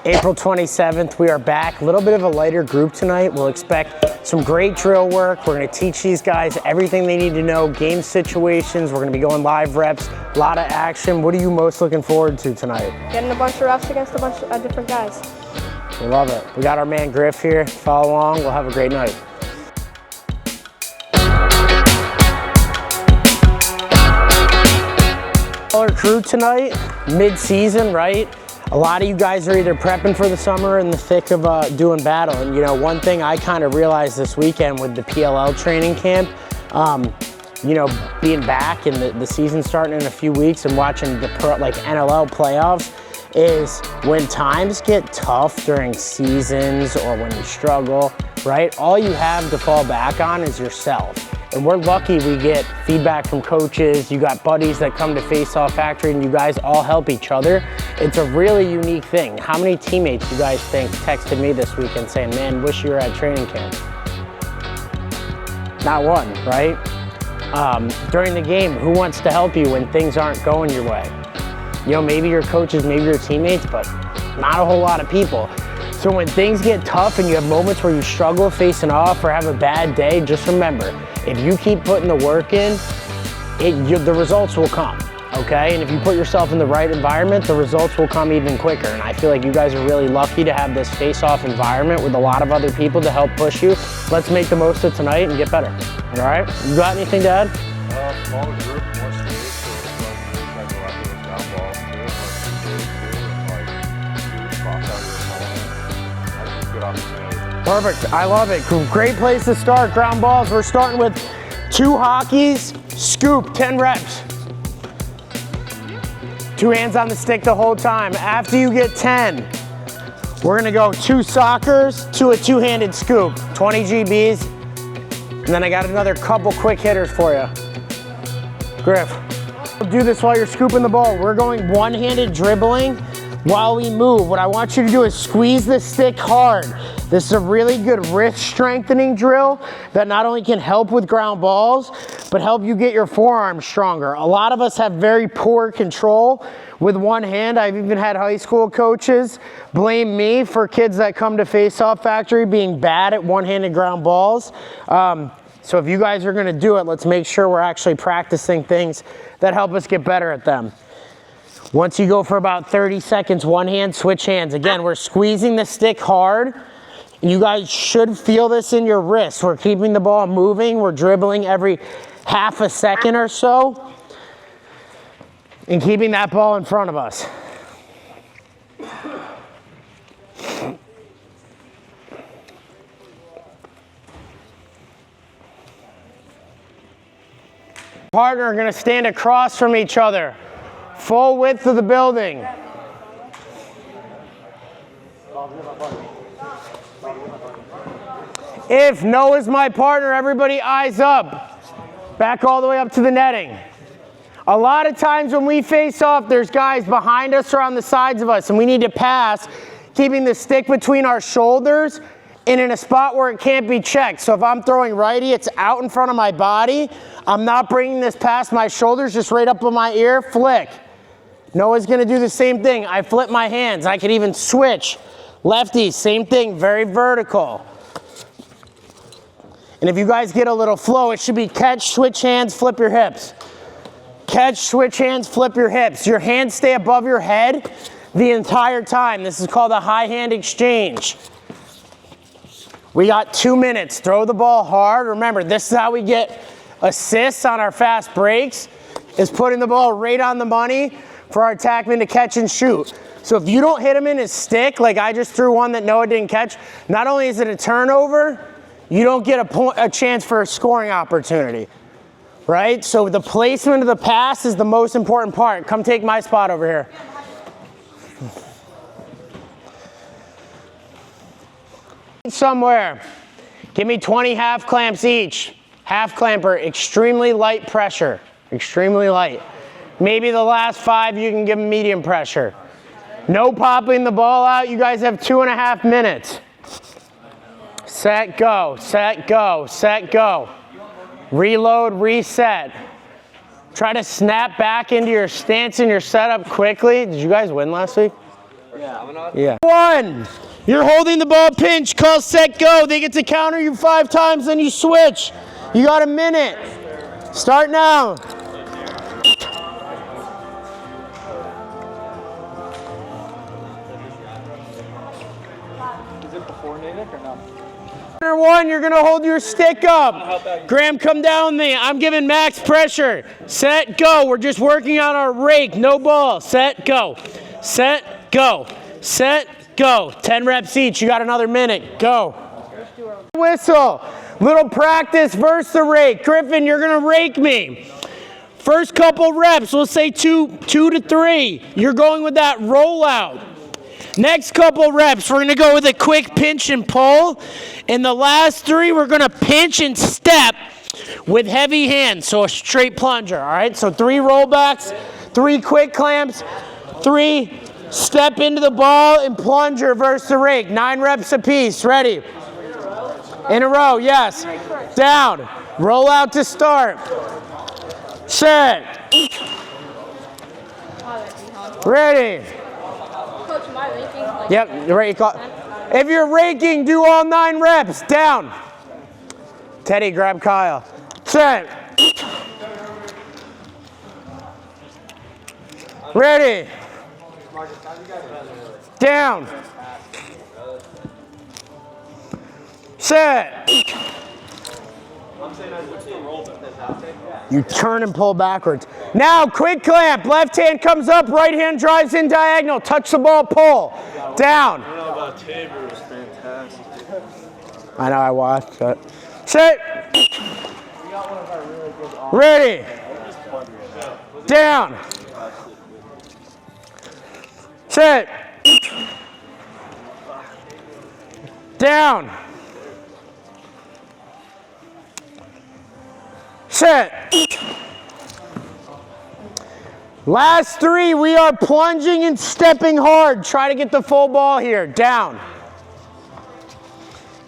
April 27th, we are back. A little bit of a lighter group tonight. We'll expect some great drill work. We're gonna teach these guys everything they need to know, game situations. We're gonna be going live reps, a lot of action. What are you most looking forward to tonight? Getting a bunch of reps against a bunch of different guys. We love it. We got our man Griff here. Follow along, we'll have a great night. Our crew tonight, mid-season, right? A lot of you guys are either prepping for the summer in the thick of doing battle. And you know, one thing I kind of realized this weekend with the PLL training camp, you know, being back and the season starting in a few weeks and watching the NLL playoffs, is when times get tough during seasons or when you struggle, right? All you have to fall back on is yourself. And we're lucky we get feedback from coaches. You got buddies that come to Faceoff Factory and you guys all help each other. It's a really unique thing. How many teammates you guys think texted me this weekend saying, man, wish you were at training camp? Not one, right? During the game, who wants to help you when things aren't going your way? You know, maybe your coaches, maybe your teammates, but not a whole lot of people. So when things get tough and you have moments where you struggle facing off or have a bad day, just remember, if you keep putting the work in, the results will come, okay? And if you put yourself in the right environment, the results will come even quicker. And I feel like you guys are really lucky to have this face-off environment with a lot of other people to help push you. Let's make the most of tonight and get better, all right? You got anything to add? Smaller group, more space, so it's like trying to wrap those down balls too, like shoot spots out of your opponent. That's a good opportunity. Perfect, I love it. Great place to start, ground balls. We're starting with 2 hockeys, scoop, 10 reps. 2 hands on the stick the whole time. After you get 10, we're gonna go 2 soccers to a 2-handed scoop, 20 GBs. And then I got another couple quick hitters for you. Griff, do this while you're scooping the ball. We're going 1-handed dribbling while we move. What I want you to do is squeeze the stick hard. This is a really good wrist strengthening drill that not only can help with ground balls, but help you get your forearms stronger. A lot of us have very poor control with one hand. I've even had high school coaches blame me for kids that come to Faceoff Factory being bad at one-handed ground balls. So if you guys are gonna do it, let's make sure we're actually practicing things that help us get better at them. Once you go for about 30 seconds, one hand, switch hands. Again, we're squeezing the stick hard. And you guys should feel this in your wrist. We're keeping the ball moving. We're dribbling every half a second or so. And keeping that ball in front of us. Partner are gonna stand across from each other. Full width of the building. If Noah's my partner, everybody eyes up. Back all the way up to the netting. A lot of times when we face off, there's guys behind us or on the sides of us, and we need to pass, keeping the stick between our shoulders and in a spot where it can't be checked. So if I'm throwing righty, it's out in front of my body. I'm not bringing this past my shoulders, just right up on my ear, flick. Noah's gonna do the same thing. I flip my hands. I could even switch. Lefty, same thing, very vertical. And if you guys get a little flow, it should be catch, switch hands, flip your hips. Catch, switch hands, flip your hips. Your hands stay above your head the entire time. This is called a high hand exchange. We got 2 minutes. Throw the ball hard. Remember, this is how we get assists on our fast breaks, is putting the ball right on the money for our attackman to catch and shoot. So if you don't hit him in his stick, like I just threw one that Noah didn't catch, not only is it a turnover, you don't get a chance for a scoring opportunity, right? So the placement of the pass is the most important part. Come take my spot over here. Somewhere. Give me 20 half clamps each. Half clamper, extremely light pressure, extremely light. Maybe the last 5 you can give them medium pressure. No popping the ball out. You guys have 2.5 minutes. Set, go, set, go, set, go. Reload, reset. Try to snap back into your stance and your setup quickly. Did you guys win last week? Yeah. 1. You're holding the ball pinch, call set, go. They get to counter you 5 times, then you switch. You got a minute. Start now. Is it before Natick or no? Number 1, you're gonna hold your stick up. Graham, come down with me. I'm giving max pressure. Set, go. We're just working on our rake. No ball. Set, go. Set, go. Set, go. 10 reps each. You got another minute. Go. Whistle. Little practice versus the rake. Griffin, you're gonna rake me. First couple reps, we'll say 2 to 3. You're going with that rollout. Next couple reps, we're gonna go with a quick pinch and pull. In the last 3, we're gonna pinch and step with heavy hands, so a straight plunger, all right? So 3 rollbacks, 3 quick clamps, 3 step into the ball and plunger versus the rake. 9 reps apiece, ready? In a row, yes. Down, roll out to start. Set. Ready. Coach, am I raking? Like, Yep, you're right. If you're raking, do all 9 reps. Down. Teddy, grab Kyle. Set. Ready. Down. Set. You turn and pull backwards. Now, quick clamp. Left hand comes up, right hand drives in diagonal. Touch the ball, pull. Down. I don't know about Tabor, it was fantastic. I know, I watched it. Set. Ready. Down. Set. Down. Set. Last 3, we are plunging and stepping hard. Try to get the full ball here. Down.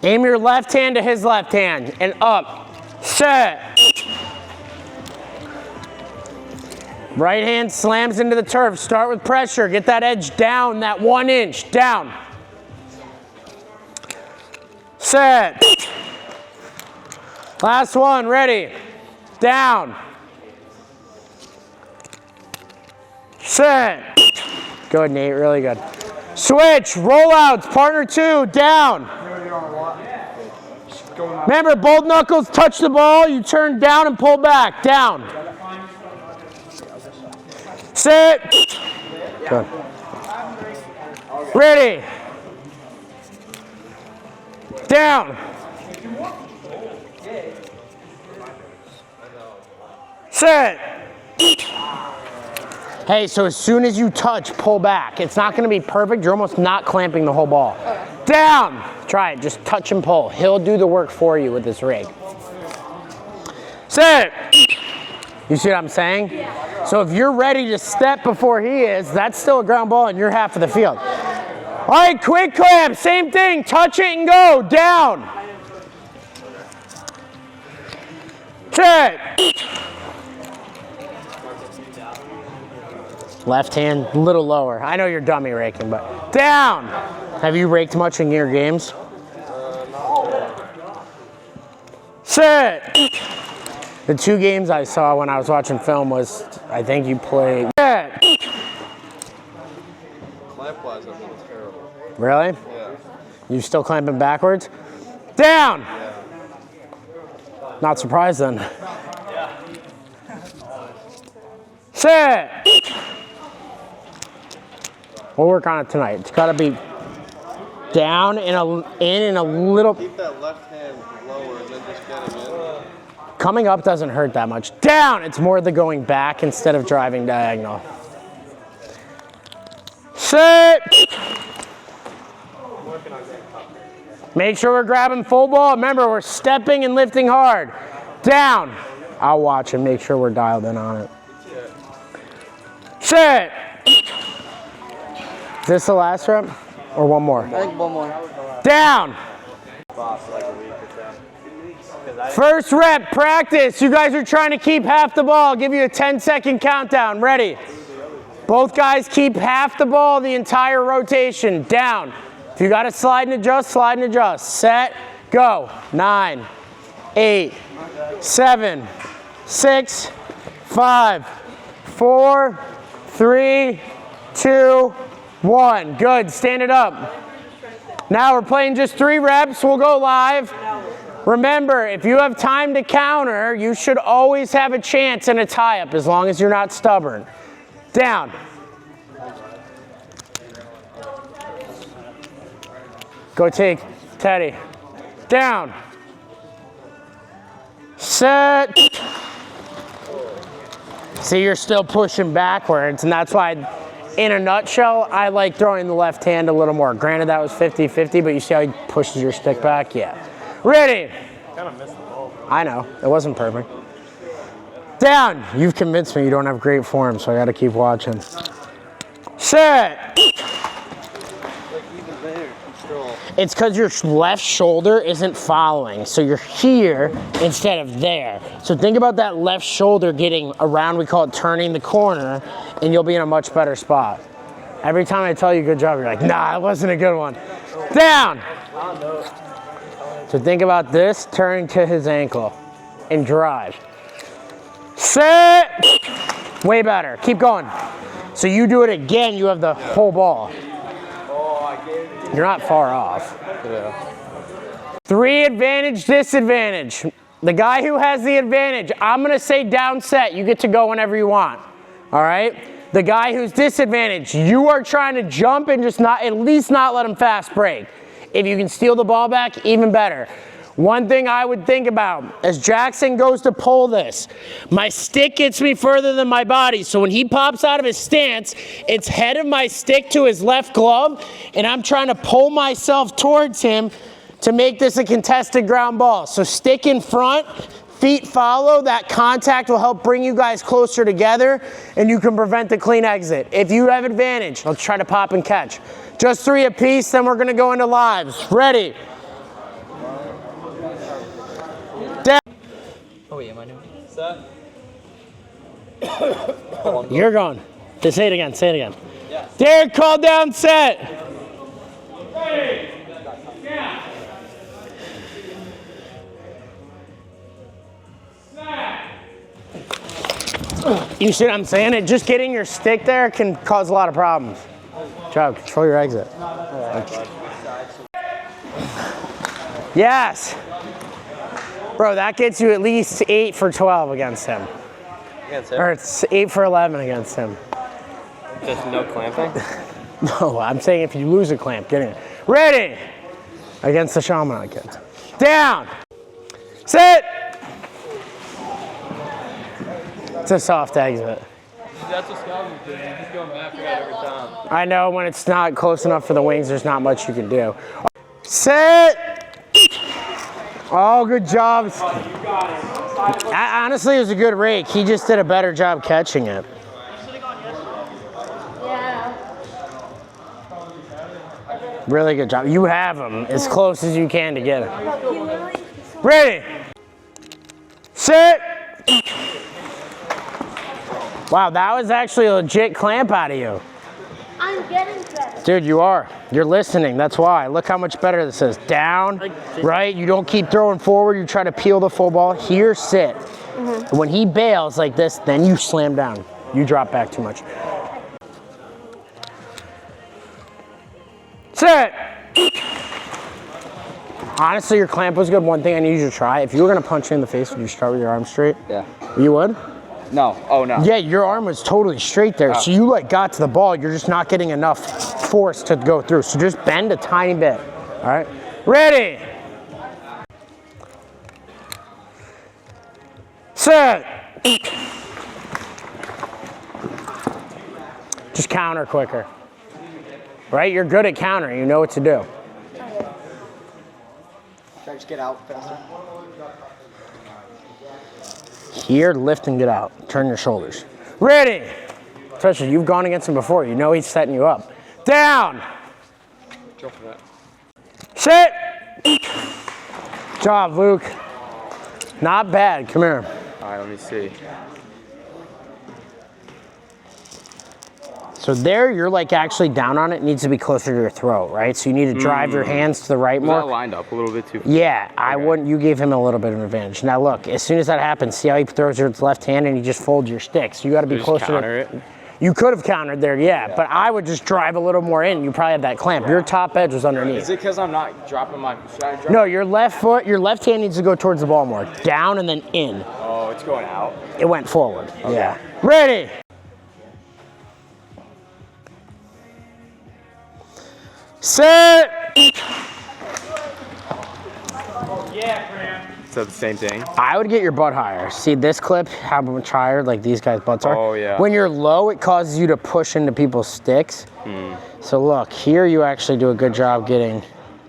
Aim your left hand to his left hand and up. Set. Right hand slams into the turf. Start with pressure. Get that edge down, that 1 inch. Down. Set. Last one, ready. Down. Set. Good, Nate, really good. Switch, rollouts, partner 2, down. Remember, both knuckles touch the ball, you turn down and pull back, down. Sit. Good. Ready. Down. Sit. Hey, so as soon as you touch, pull back. It's not gonna be perfect, you're almost not clamping the whole ball. Down. Try it, just touch and pull. He'll do the work for you with this rig. Sit. You see what I'm saying? So if you're ready to step before he is, that's still a ground ball and you're half of the field. All right, quick clamp, same thing. Touch it and go, down. Sit. Left hand, a little lower. I know you're dummy raking, but down. Have you raked much in your games? Sit. The 2 games I saw when I was watching film was, I think you played. Sit. Clamp-wise, I think it's terrible. Really? Yeah. You still clamping backwards? Down. Yeah. Not surprised then. Sit. We'll work on it tonight. It's got to be down in a little. Keep that left hand lower and then just get him in. Coming up doesn't hurt that much. Down. It's more the going back instead of driving diagonal. Sit. Make sure we're grabbing full ball. Remember, we're stepping and lifting hard. Down. I'll watch and make sure we're dialed in on it. Sit. Is this the last rep or one more? I think one more. Down. First rep, practice. You guys are trying to keep half the ball. I'll give you a 10-second countdown. Ready? Both guys keep half the ball the entire rotation. Down. If you got to slide and adjust, slide and adjust. Set, go. 9, 8, 7, 6, 5, 4, 3, 2, 1. Good, stand it up. Now we're playing just 3 reps. We'll go live. Remember, if you have time to counter, you should always have a chance in a tie-up as long as you're not stubborn. Down. Go take Teddy. Down. Set. See, you're still pushing backwards, and that's why, in a nutshell, I like throwing the left hand a little more. Granted, that was 50-50, but you see how he pushes your stick back? Yeah. Ready. Kind of missed the ball, bro. I know, it wasn't perfect. Down. You've convinced me you don't have great form, so I gotta keep watching. Set. It's because your left shoulder isn't following, so you're here instead of there. So think about that left shoulder getting around, we call it turning the corner, and you'll be in a much better spot. Every time I tell you good job, you're like, nah, it wasn't a good one. Down! So think about this, turning to his ankle, and drive. Set! Way better, keep going. So you do it again, you have the whole ball. You're not far off. Yeah. 3 advantage, disadvantage. The guy who has the advantage, I'm gonna say down set. You get to go whenever you want, all right? The guy who's disadvantaged, you are trying to jump and just not, at least not let him fast break. If you can steal the ball back, even better. One thing I would think about, as Jackson goes to pull this, my stick gets me further than my body, so when he pops out of his stance, it's head of my stick to his left glove, and I'm trying to pull myself towards him to make this a contested ground ball. So stick in front, feet follow, that contact will help bring you guys closer together, and you can prevent the clean exit. If you have advantage, let's try to pop and catch. Just 3 apiece, then we're gonna go into lives. Ready? Oh wait, am I doing set? You're going. Just say it again, say it again. Yes. Derek, call down set. You see what I'm saying? It just getting your stick there can cause a lot of problems. Good job, control your exit. Yes. Bro, that gets you at least 8 for 12 against him. Against him? Or it's 8 for 11 against him. Just no clamping? No, I'm saying if you lose a clamp, get in. Ready! Against the Shaman kid. Down! Sit! It's a soft exit. That's what Scott did. He's going back for that every time. I know when it's not close enough for the wings, there's not much you can do. Sit! Oh, good job. Honestly, it was a good rake. He just did a better job catching it. Yeah. Really good job. You have him as close as you can to get him. Ready? Sit! Wow, that was actually a legit clamp out of you. I'm getting better. Dude, you are. You're listening, that's why. Look how much better this is. Down, right? You don't keep throwing forward, you try to peel the full ball. Here, sit. When he bails like this, then you slam down. You drop back too much. Sit! Honestly, your clamp was good. One thing I need you to try, if you were gonna punch me in the face, would you start with your arm straight? Yeah. You would? No. Oh, no. Yeah, your arm was totally straight there. So you like got to the ball, you're just not getting enough force to go through. So just bend a tiny bit, all right? Ready? Set. Just counter quicker. Right, you're good at countering, you know what to do. Should I just get out faster? Here, lift and get out. Turn your shoulders. Ready. Especially, you've gone against him before. You know he's setting you up. Down. Jump for that. Sit. Good job, Luke. Not bad. Come here. All right, let me see. So there, you're like actually down on it. It needs to be closer to your throat, right? So you need to drive your hands to the right more. That lined up a little bit too far. Yeah, I wouldn't. You gave him a little bit of an advantage. Now look, as soon as that happens, see how he throws his left hand and he just folds your stick. So you got to be closer. Counter it. You could have countered there, yeah, but I would just drive a little more in. You probably have that clamp. Your top edge was underneath. Is it because I'm not dropping my? Should I drop? No, your left foot, your left hand needs to go towards the ball more. Down and then in. Oh, it's going out. It went forward. Okay. Yeah. Ready. Set. Is that the same thing? I would get your butt higher. See this clip, how much higher like these guys' butts are? Oh, yeah. When you're low, it causes you to push into people's sticks. So look, here you actually do a good job getting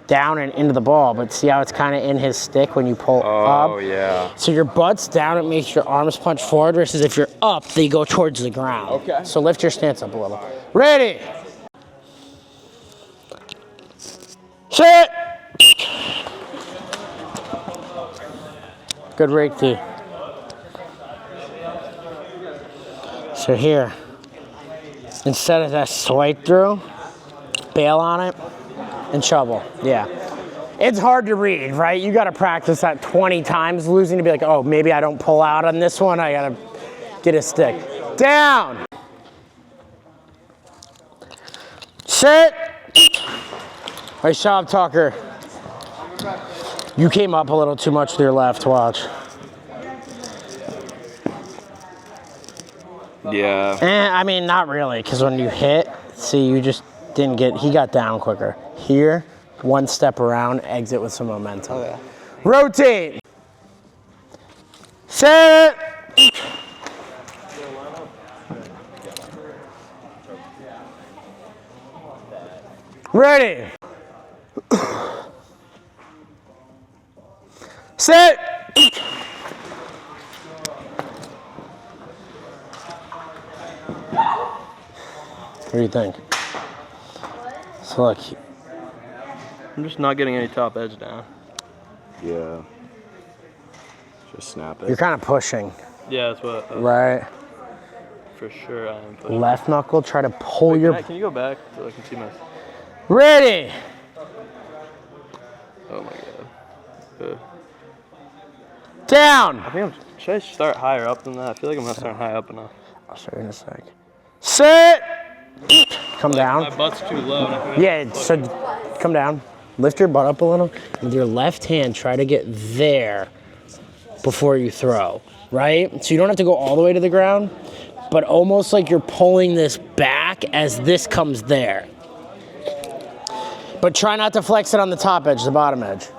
down and into the ball, but see how it's kind of in his stick when you pull up? Oh, yeah. So your butt's down, it makes your arms punch forward, versus if you're up, they go towards the ground. Okay. So lift your stance up a little. Ready. Set. Good rake too. So here, instead of that swipe through, bail on it and shovel. Yeah. It's hard to read, right? You got to practice that 20 times losing to be like, oh, maybe I don't pull out on this one. I got to get a stick. Down. Sit. Nice job, Tucker. You came up a little too much with your left, watch. Yeah. I mean, not really, because when you hit, see, you just didn't get, he got down quicker. Here, one step around, exit with some momentum. Okay. Rotate. Set. Ready. Set. What do you think? So look. I'm just not getting any top edge down. Yeah. Just snap it. You're kind of pushing, Yeah, that's what. right? For sure, I am pushing. Left knuckle, try to pull your... Can you go back so I can see my? Ready. Oh my god. Down. I think should I start higher up than that? I feel like I'm not starting high up enough. I'll show you in a sec. Sit. Come down. My butt's too low. Yeah, so come down. Lift your butt up a little. With your left hand, try to get there before you throw, right? So you don't have to go all the way to the ground, but almost like you're pulling this back as this comes there. But try not to flex it on the top edge, the bottom edge.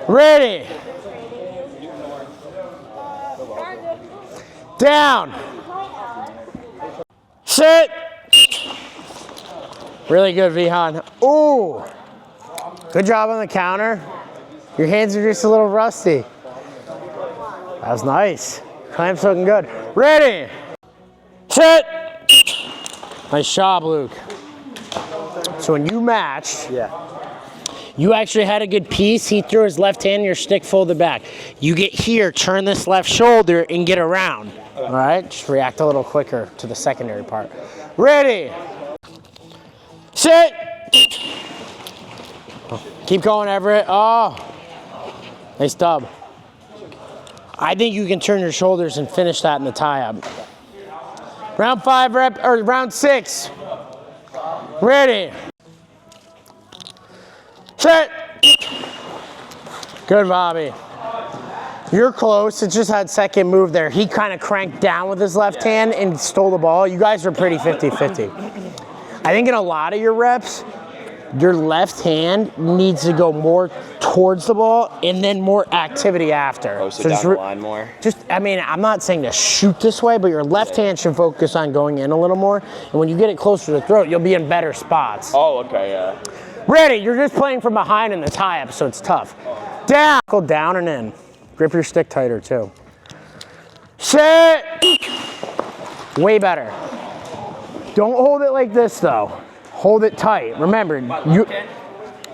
Ready. Down. Sit. Really good, Vihan. Ooh. Good job on the counter. Your hands are just a little rusty. That was nice. Clamp's looking good. Ready. Sit. Nice job, Luke. So when you matched, you actually had a good piece. He threw his left hand, your stick folded back. You get here, turn this left shoulder, and get around. All right, just react a little quicker to the secondary part. Ready. Sit. Keep going, Everett. Oh, nice dub. I think you can turn your shoulders and finish that in the tie-up. Round 5 rep, or round 6. Ready. Set. Good, Bobby. You're close. It just had second move there. He kind of cranked down with his left hand and stole the ball. You guys are pretty 50-50. I think in a lot of your reps, your left hand needs to go more towards the ball and then more activity after. Oh, so down the line more? I mean, I'm not saying to shoot this way, but your left hand should focus on going in a little more. And when you get it closer to the throat, you'll be in better spots. Oh, okay, yeah. Ready, you're just playing from behind in the tie-up, so it's tough. Down, go down and in. Grip your stick tighter too. Sit. Way better. Don't hold it like this though. Hold it tight. Remember, you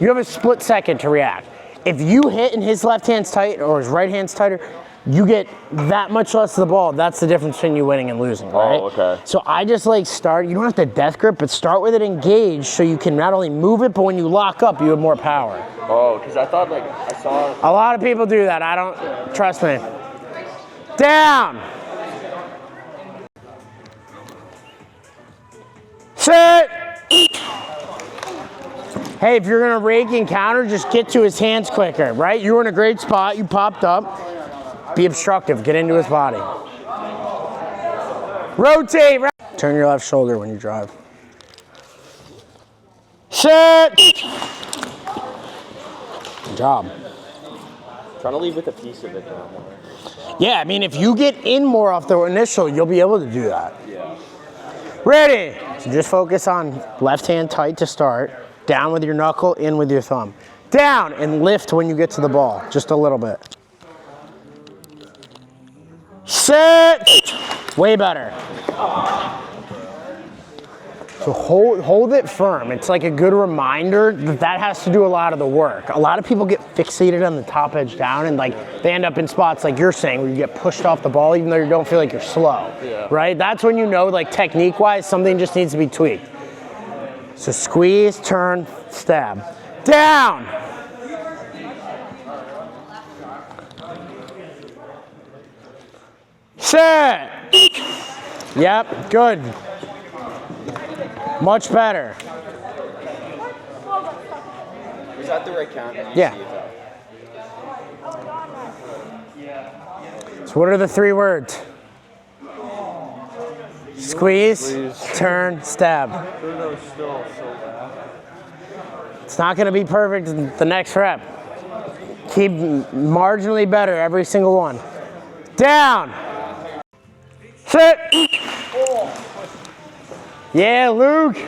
have a split second to react. If you hit and his left hand's tight or his right hand's tighter, you get that much less of the ball. That's the difference between you winning and losing, right? Oh, okay. So I just like start, you don't have to death grip, but start with it engaged so you can not only move it, but when you lock up, you have more power. Oh, because I thought like I saw. A lot of people do that. I don't, trust me. Down. Sit. Hey, if you're gonna rake and counter, just get to his hands quicker, right? You were in a great spot, you popped up. Be obstructive, get into his body. Rotate. Turn your left shoulder when you drive. Sit. Good job. Trying to leave with a piece of it though. Yeah, I mean, if you get in more off the initial, you'll be able to do that. Yeah. Ready. So just focus on left hand tight to start. Down with your knuckle, in with your thumb. Down and lift when you get to the ball, just a little bit. Sit. Way better. So hold it firm. It's like a good reminder that has to do a lot of the work. A lot of people get fixated on the top edge down and like they end up in spots like you're saying where you get pushed off the ball even though you don't feel like you're slow, right? That's when you know like technique-wise something just needs to be tweaked. So squeeze, turn, stab. Down. Sit. Yep, good. Much better. Was that the right count? Yeah. So what are the 3 words? Squeeze, turn, stab. It's not going to be perfect in the next rep. Keep marginally better every single one. Down. Sit. Yeah, Luke.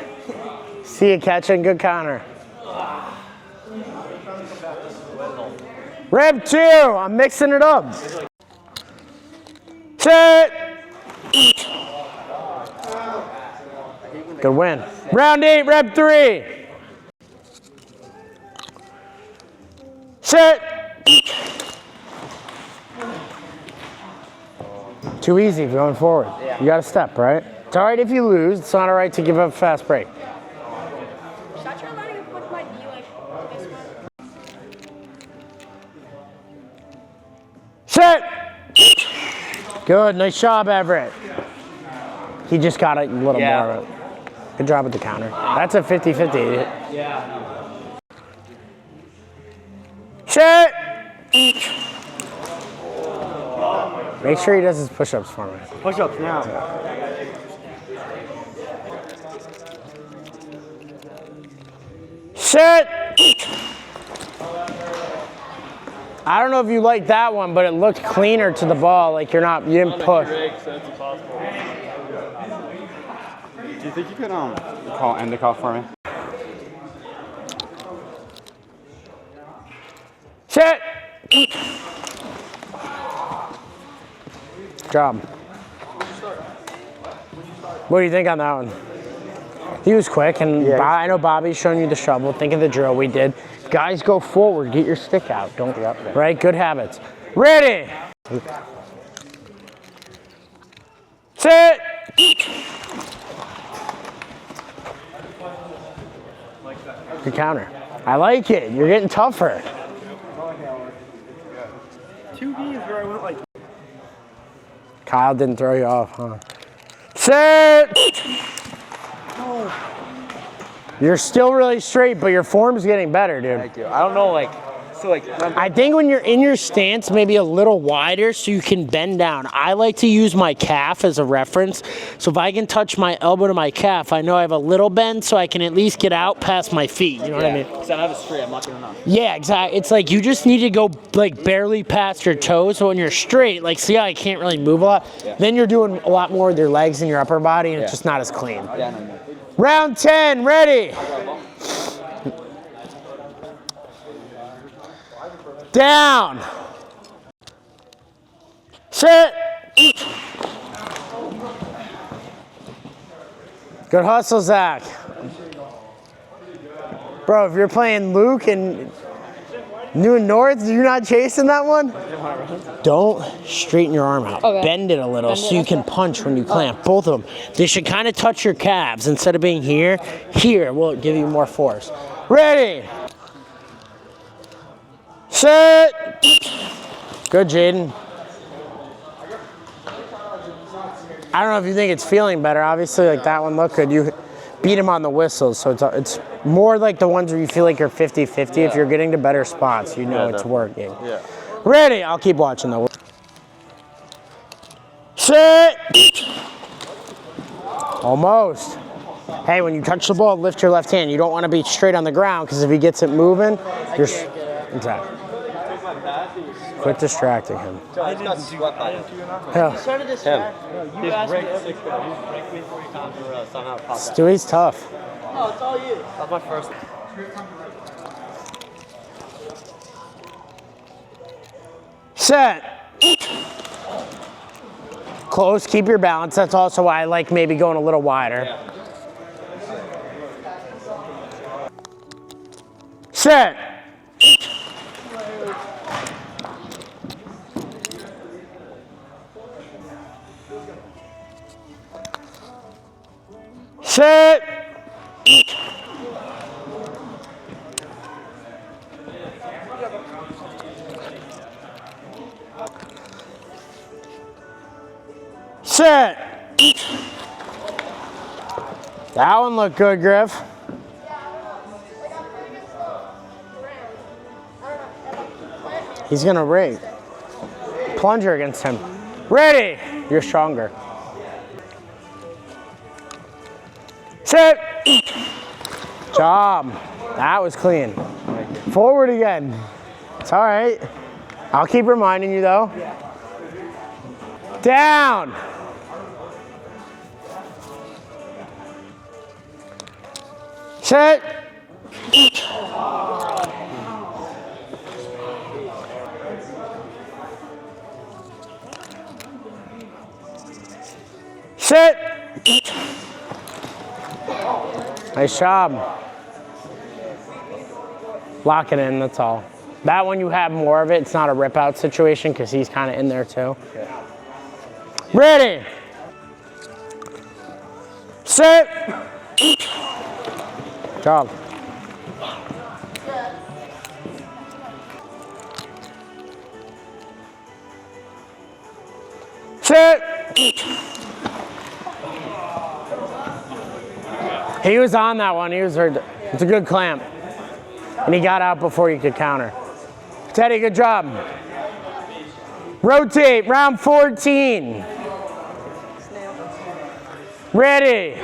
See you catching, good counter. Rep 2, I'm mixing it up. Sit. Good win. Round 8, rep 3. Sit. Too easy going forward. You got to step, right? It's all right if you lose. It's not all right to give up a fast break. Shut your letting him put my view like this one. Sit. Good. Nice job, Everett. He just got a little more of it. Good job with the counter. That's a 50-50. Yeah. Sit. Make sure he does his push-ups for me. Push-ups now. Sit. I don't know if you like that one, but it looked cleaner to the ball. Like you didn't push. That's impossible. Do you think you could call Endicott for me? Sit. Job. What do you think on that one? He was quick, and I know Bobby's showing you the shovel. Think of the drill we did. Guys, go forward. Get your stick out. Don't right? Good habits. Ready. Sit. Good counter. I like it. You're getting tougher. 2 games where I went like. Kyle didn't throw you off, huh? Sit. You're still really straight, but your form's getting better, dude. Thank you. I don't know, like, so like. I think when you're in your stance, maybe a little wider so you can bend down. I like to use my calf as a reference. So if I can touch my elbow to my calf, I know I have a little bend so I can at least get out past my feet. You know what I mean? Because I have a straight, I'm not good enough. Yeah, exactly. It's like you just need to go like barely past your toes. So when you're straight, like see how I can't really move a lot? Yeah. Then you're doing a lot more with your legs and your upper body and it's just not as clean. Yeah, no. Round 10, ready. Down. Sit. Good hustle, Zach. Bro, if you're playing Luke and New North, you're not chasing that one? Don't straighten your arm out. Okay. Bend it a little so you can punch when you clamp. Both of them. They should kind of touch your calves instead of being here. Here will give you more force. Ready? Set. Good, Jaden. I don't know if you think it's feeling better. Obviously, like that one looked good. You beat him on the whistles, so it's more like the ones where you feel like you're 50-50. If you're getting to better spots, you know it's working. Yeah. Ready? I'll keep watching though. Sit. Almost. Hey, when you touch the ball, lift your left hand. You don't want to be straight on the ground because if he gets it moving, you're exactly. Quit distracting him. I got swept by him. Yeah. He's ranked 6th. He's ranked me 40 times in a row, so I'm not popped out. Stewie's tough. No, it's all you. That's my first. Set. Close, keep your balance. That's also why I like maybe going a little wider. Set. Set. Set. That one looked good, Griff. He's gonna rate. Plunger against him. Ready. You're stronger. Set. Job. That was clean. Forward again. It's all right. I'll keep reminding you though. Down. Set. Sit. Nice job. Lock it in, that's all. That one you have more of it. It's not a rip out situation because he's kind of in there too. Okay. Ready. Sit. Job. Sit. He was on that one. It's a good clamp. And he got out before you could counter. Teddy, good job. Rotate, round 14. Ready.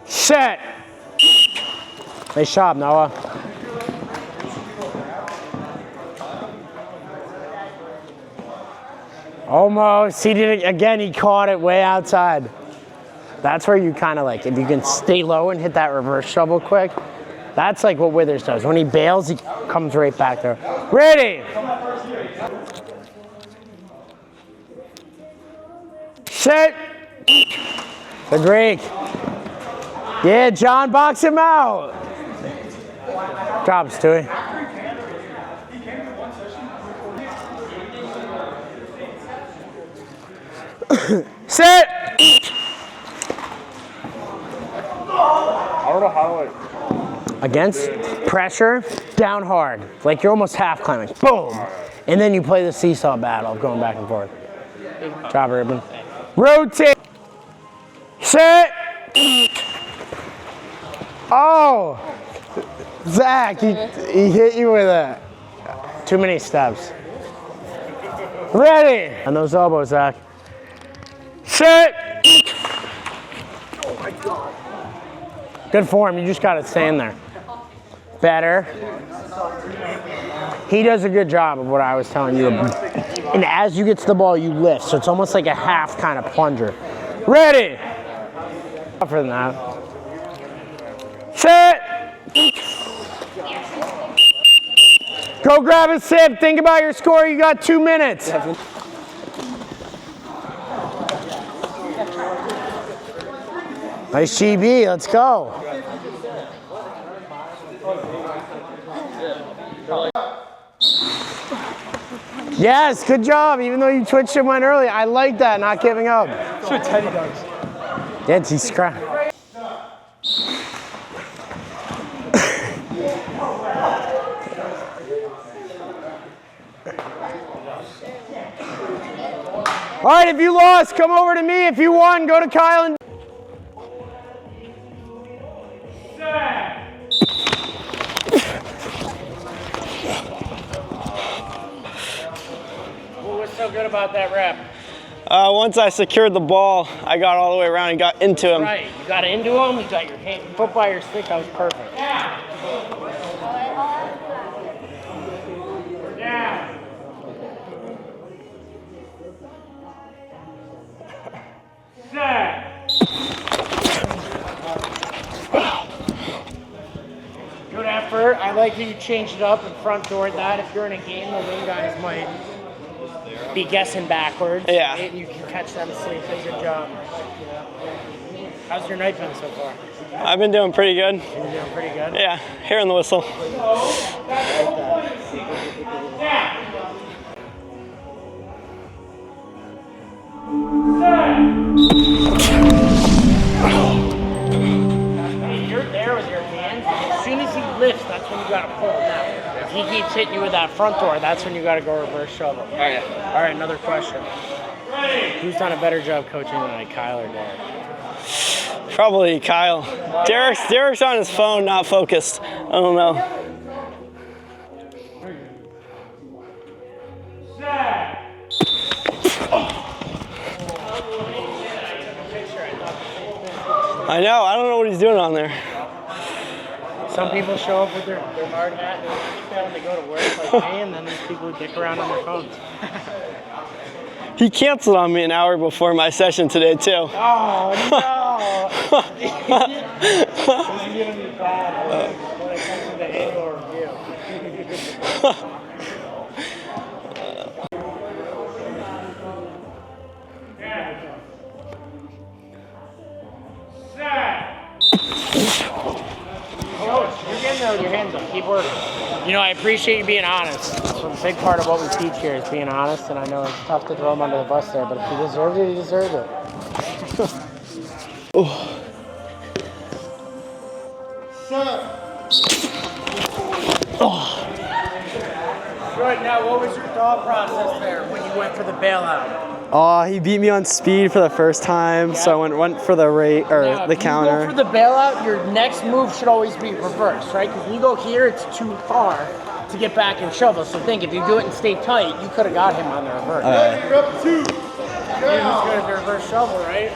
Set. Nice job, Noah. Almost. He did it again. He caught it way outside. That's where you kind of like, if you can stay low and hit that reverse shovel quick, that's like what Withers does. When he bails, he comes right back there. Ready. Set. The Greek. Yeah, John, box him out. Job, Stewie. Sit. I don't know how to Against pressure, down hard. Like you're almost half climbing. Boom. And then you play the seesaw battle of going back and forth. Job, Ruben. Rotate. Sit. Oh. Zach, he hit you with too many steps. Ready. On those elbows, Zach. Sit. Good form, you just gotta stay in there. Better. He does a good job of what I was telling you. And as you get to the ball, you lift. So it's almost like a half kind of plunger. Ready. Tougher than that. Sit. Go grab a sip. Think about your score. You got 2 minutes. Nice GB, let's go. Yes, good job. Even though you twitched and went early, I like that, not giving up. That's what Teddy does. Yeah, he's scrap. All right, if you lost, come over to me. If you won, go to Kyle and... What's so good about that rep? Once I secured the ball, I got all the way around and got into him. Right, you got into him, you got your hand, foot by your stick, that was perfect. Good effort. I like how you changed it up and front doored that. If you're in a game, the wing guys might be guessing backwards. Yeah. Right? And you can catch them sleeping. Good job. How's your night been so far? I've been doing pretty good. You're doing pretty good? Yeah, hearing the whistle. Hey, you're there with your hands. As soon as he lifts, that's when you got to pull him out. If he keeps hitting you with that front door, that's when you got to go reverse shovel. All right, another question. Who's done a better job coaching tonight, Kyle or Derek? Probably Kyle. Derek's on his phone, not focused. I don't know. I know. I don't know what he's doing on there. Some people show up with their hard hat and failing to go to work like me, and then there's people who dick around on their phones. He canceled on me an hour before my session today, too. Oh, no! He's giving me bad when it comes to the annual review. Coach, you're getting there with your hands up. Keep working. You know, I appreciate you being honest. So a big part of what we teach here is being honest, and I know it's tough to throw him under the bus there, but if he deserved it, he deserved it. Good. Now, what was your thought process there when you went for the bailout? He beat me on speed for the first time, so I went for the rate or Now, the if counter. you go for the bailout, your next move should always be reverse, right? Because when you go here, it's too far to get back and shovel. So think, if you do it and stay tight, you could have got him on the reverse. You're up 2. Yeah, who's good at the reverse shovel, right?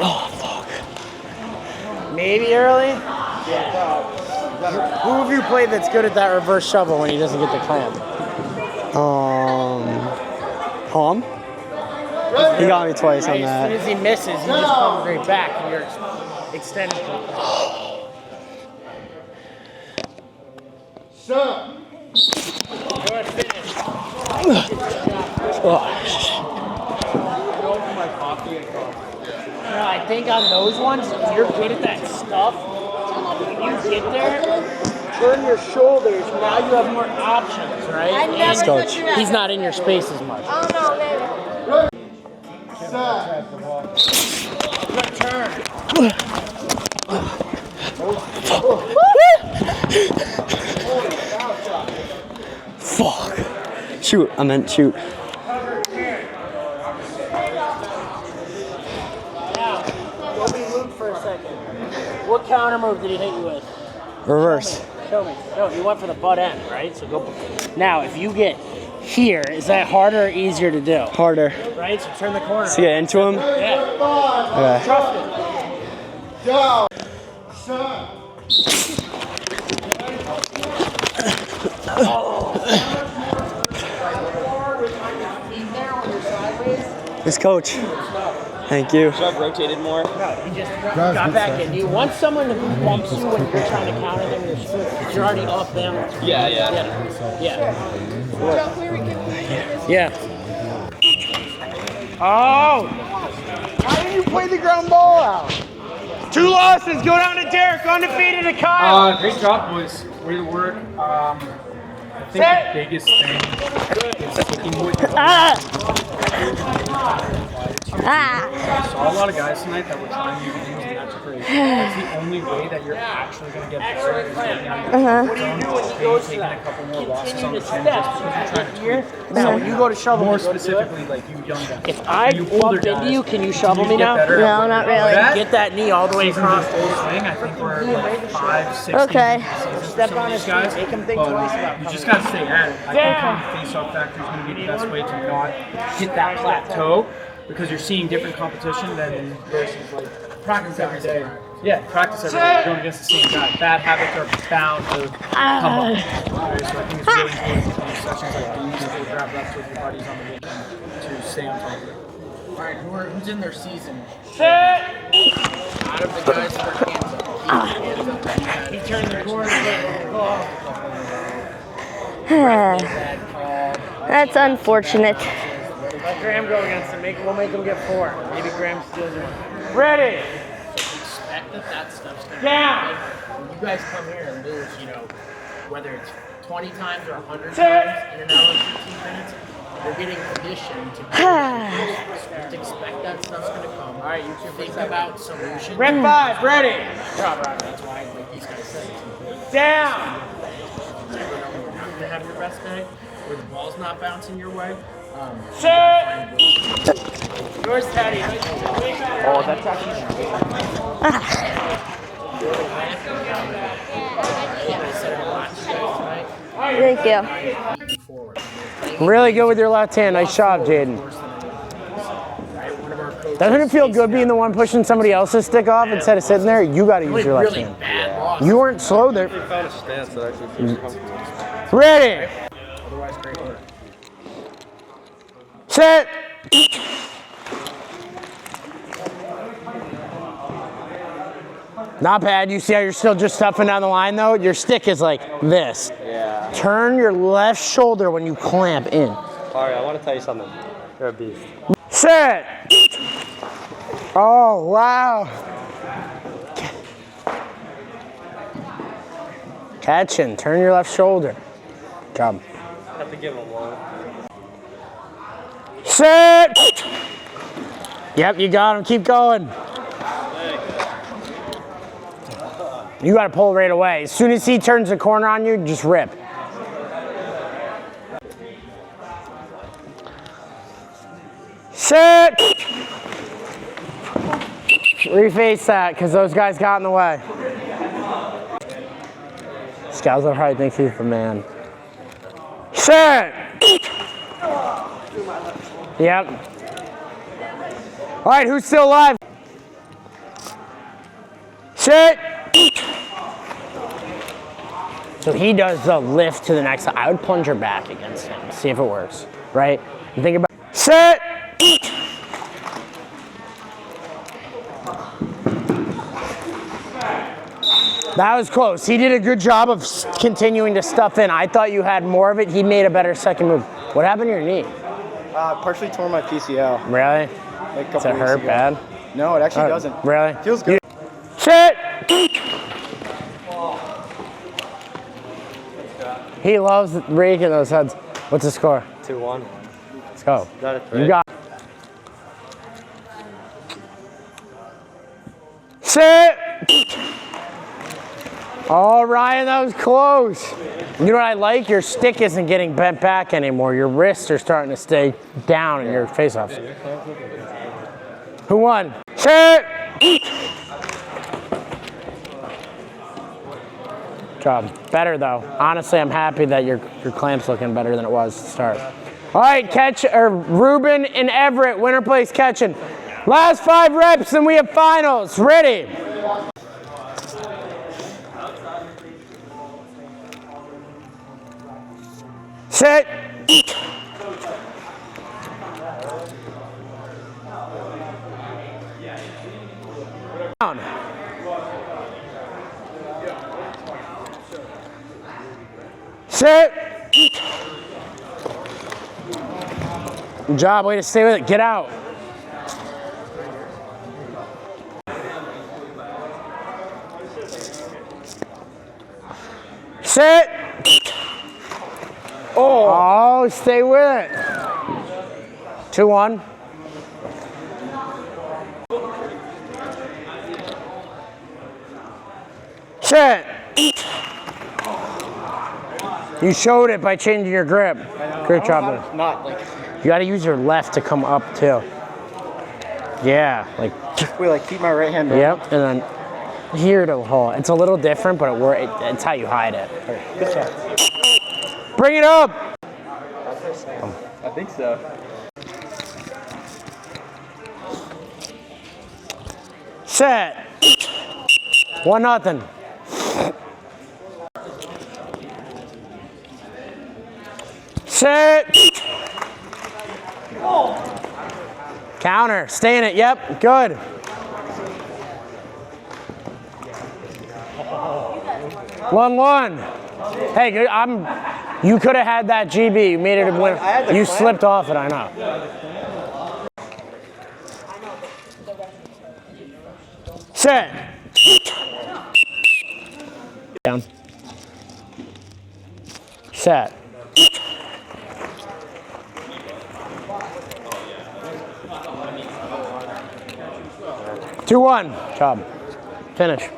Oh, fuck. Maybe early? Yeah. Who have you played that's good at that reverse shovel when he doesn't get the clamp? Palm? He got me twice on Right, as soon that. as he misses, he just comes right back and you're extended. Good finish. No, I think on those ones, if you're good at that stuff, when you get there, turn your shoulders, now you have more options, right? I never And touch your he's not in your space as much. Oh no, maybe. Good turn. Fuck. Shoot, I meant shoot. Now, go be Luke for a second. What counter move did he hit you with? Reverse. Show me. No, you went for the butt end, right? So go. Now, if you get here, is that harder or easier to do? Harder. Right? So turn the corner. To get into him? Yeah. Okay. Trust it. This coach. Thank you. Should I have rotated more? No, you just got back in. You want someone who bumps you when you're trying to counter them. You're already off balance. Yeah. Yeah. Joe, can we record this? Yeah. Oh! Why didn't you play the ground ball out? 2 losses, go down to Derek, undefeated to Kyle. Great job, boys. Way to work. I think the biggest thing is sticking with your I saw a lot of guys tonight that were trying new things, and that's great. That's the only way that you're actually going to get better is getting out of your zone, taking a couple more losses on the chin just because you're trying to tweak. Now, when you go to shovel, More specifically, like you young guys. if I bump into you, can you shovel me now? No, not really. Get that knee all the way across. Full swing. I think we're like 5, 6 Okay. Step on his guys. feet, make him think twice about You just got to stay at it. I think the face-off factor is going to be the best way to not hit that plateau because you're seeing different competition than versus like practice every day. Yeah, practice every day going against the same guy. Bad habits are bound to come up. Okay, so I think it's really important to do sessions like these to grab reps with your buddies on the weekend to stay on top of it. All right, who's in their season? Sit! Out of the guys that are hands up. He turned the corner. That's unfortunate. Let Graham go against him. We'll make him get 4. Maybe Graham steals one. Ready. Expect that stuff's gonna Down. When you guys come here and lose, whether it's 20 times or 100 Sit. times in an hour and 15 minutes, you're getting conditioned to just expect that stuff's gonna come. All right, you two think about solutions. Rep 5. Ready. That's why, like these guys said, Down. you never know when you're not gonna have your best day, where the ball's not bouncing your way. Sit. Yours, Teddy. Oh, that's actually Thank you. Really good with your left hand. Nice job, Jaden. Doesn't it feel good being the one pushing somebody else's stick off instead of sitting there? You got to use your left hand. You weren't slow there. found a stance that actually feels comfortable. Ready. Otherwise, great work. Sit. Not bad. You see how you're still just stuffing down the line though? Your stick is like this. Yeah. Turn your left shoulder when you clamp in. Alright, I want to tell you something. You're a beast. Sit. Oh, wow. Catching. Turn your left shoulder. Good job. I have to give him one. Sit. Yep, you got him. Keep going. You got to pull right away. As soon as he turns the corner on you, just rip. Sit. Reface that, because those guys got in the way. Scouts will probably think he's the man. Sit. Yep. All right, who's still alive? Sit. So he does the lift to the next side. I would plunge her back against him, see if it works, right? And think about sit. That was close. He did a good job of continuing to stuff in. I thought you had more of it. He made a better second move. What happened to your knee? Partially tore my PCL. Really? Like a couple Does it weeks hurt ago. bad? No, it actually doesn't. Really? Feels good. Sit! He loves raking those heads. What's the score? 2-1. Let's go. Got it, right? You got it. Sit! Oh, Ryan, that was close. You know what I like? Your stick isn't getting bent back anymore. Your wrists are starting to stay down in your face-offs. Who won? Sit! Job. Better though. Honestly, I'm happy that your clamp's looking better than it was to start. All right, Ruben and Everett, winner place catching. Last 5 reps and we have finals. Ready? Sit. Down. Sit. Good job. Way to stay with it. Get out. Sit. Oh, stay with it. 2-1. Sit. You showed it by changing your grip. Great job there. Not like You gotta use your left to come up too. Yeah, like, wait, like keep my right hand. yep, and then here to hold. It's a little different, but it's how you hide it. Good shot. Bring it up. I think so. Set. 1-0. Set. Counter. Stay in it. Yep. Good. 1-1. Hey, good. You could have had that GB. You made it a win. You slipped off it. I know. Set. Down. Set. Two, 1. Job. Finish.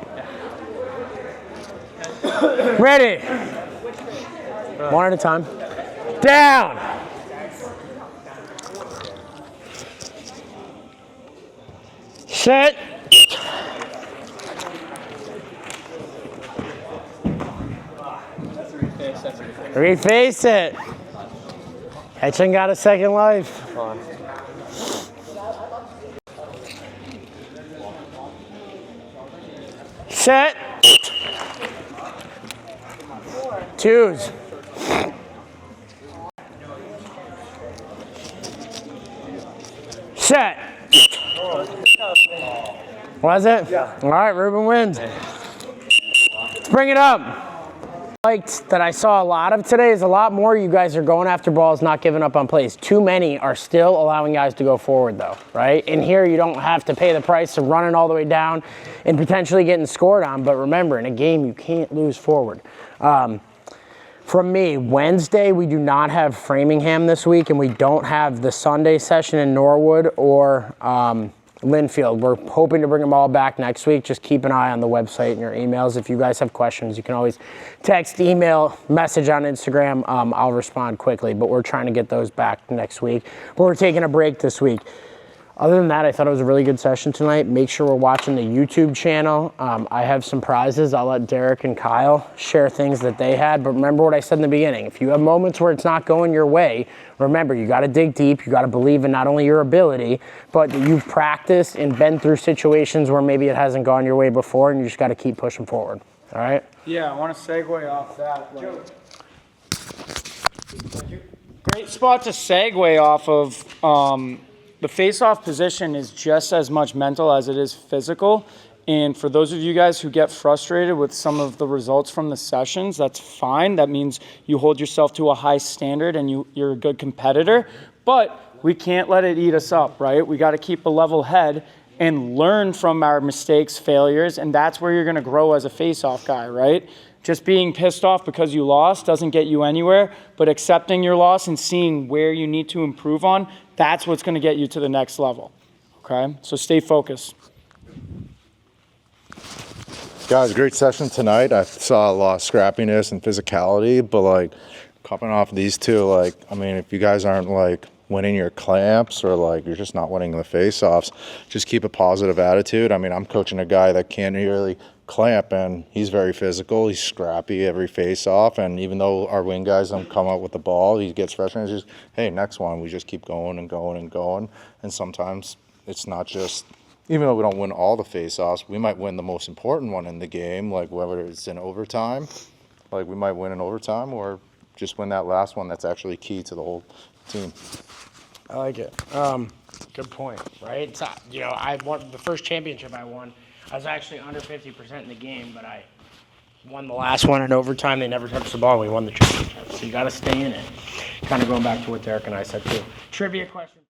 Ready. One at a time. Down. Set. Reface it. Catching got a second life. Set. 2s. Set. Was it? Yeah. All right, Ruben wins. Let's bring it up. Liked that I saw a lot of today is a lot more you guys are going after balls, not giving up on plays. Too many are still allowing guys to go forward though, right? In here you don't have to pay the price of running all the way down and potentially getting scored on, but remember, in a game you can't lose forward. From me, Wednesday we do not have Framingham this week, and we don't have the Sunday session in Norwood or Linfield. We're hoping to bring them all back next week. Just keep an eye on the website and your emails. If you guys have questions, you can always text, email, message on Instagram. I'll respond quickly, but we're trying to get those back next week. But we're taking a break this week. Other than that, I thought it was a really good session tonight. Make sure we're watching the YouTube channel. I have some prizes. I'll let Derek and Kyle share things that they had. But remember what I said in the beginning. If you have moments where it's not going your way, remember, you got to dig deep. You got to believe in not only your ability, but that you've practiced and been through situations where maybe it hasn't gone your way before, and you just got to keep pushing forward. All right? Yeah, I want to segue off that. Great spot to segue off of. The face-off position is just as much mental as it is physical. And for those of you guys who get frustrated with some of the results from the sessions, that's fine. That means you hold yourself to a high standard and you're a good competitor. But we can't let it eat us up, right? We got to keep a level head and learn from our mistakes, failures, and that's where you're going to grow as a face-off guy, right? Just being pissed off because you lost doesn't get you anywhere, but accepting your loss and seeing where you need to improve on, that's what's going to get you to the next level, okay? So stay focused. Guys, great session tonight. I saw a lot of scrappiness and physicality, but like coming off these two, like, I mean, if you guys aren't like winning your clamps or like you're just not winning the face-offs, just keep a positive attitude. I mean, I'm coaching a guy that can't really clamp, and he's very physical. He's scrappy every face-off, and even though our wing guys don't come up with the ball, he gets frustrated. He's just, hey, next one. We just keep going and going and going, and sometimes it's not just, even though we don't win all the face-offs, we might win the most important one in the game, like whether it's in overtime, like we might win in overtime, or just win that last one that's actually key to the whole team. I like it. Good point, right? It's, you know, I won the first championship I won. I was actually under 50% in the game, but I won the last one in overtime. They never touched the ball. We won the championship. So you got to stay in it. Kind of going back to what Derek and I said too. Trivia question.